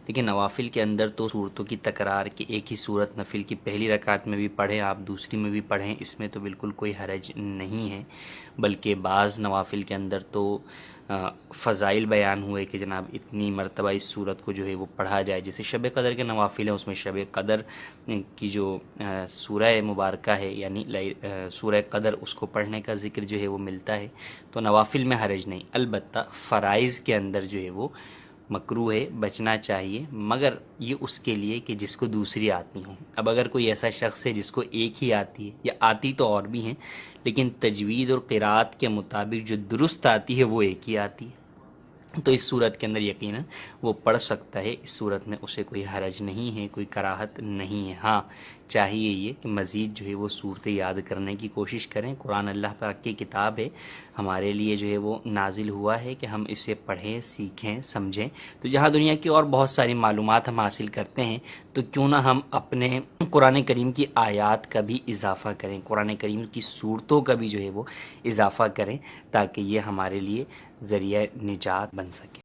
دیکھیں نوافل کے اندر تو صورتوں کی تکرار کہ ایک ہی صورت نفل کی پہلی رکعت میں بھی پڑھیں آپ دوسری میں بھی پڑھیں، اس میں تو بالکل کوئی حرج نہیں ہے، بلکہ بعض نوافل کے اندر تو فضائل بیان ہوئے کہ جناب اتنی مرتبہ اس صورت کو جو ہے وہ پڑھا جائے، جیسے شب قدر کے نوافل ہیں، اس میں شب قدر کی جو سورہ مبارکہ ہے یعنی سورہ قدر اس کو پڑھنے کا ذکر جو ہے وہ ملتا ہے، تو نوافل میں حرج نہیں، البتہ فرائض کے اندر جو ہے وہ مکروہ ہے، بچنا چاہیے، مگر یہ اس کے لیے کہ جس کو دوسری آتی ہوں۔ اب اگر کوئی ایسا شخص ہے جس کو ایک ہی آتی ہے، یا آتی تو اور بھی ہیں لیکن تجوید اور قرات کے مطابق جو درست آتی ہے وہ ایک ہی آتی ہے، تو اس صورت کے اندر یقیناً وہ پڑھ سکتا ہے، اس صورت میں اسے کوئی حرج نہیں ہے، کوئی کراہت نہیں ہے۔ ہاں چاہیے یہ کہ مزید جو ہے وہ صورتیں یاد کرنے کی کوشش کریں، قرآن اللہ پاک کی کتاب ہے، ہمارے لیے جو ہے وہ نازل ہوا ہے کہ ہم اسے پڑھیں، سیکھیں، سمجھیں، تو جہاں دنیا کی اور بہت ساری معلومات ہم حاصل کرتے ہیں تو کیوں نہ ہم اپنے قرآن کریم کی آیات کا بھی اضافہ کریں، قرآن کریم کی صورتوں کا بھی جو ہے وہ اضافہ کریں، تاکہ یہ ہمارے لیے ذریعہ نجات بن سکے۔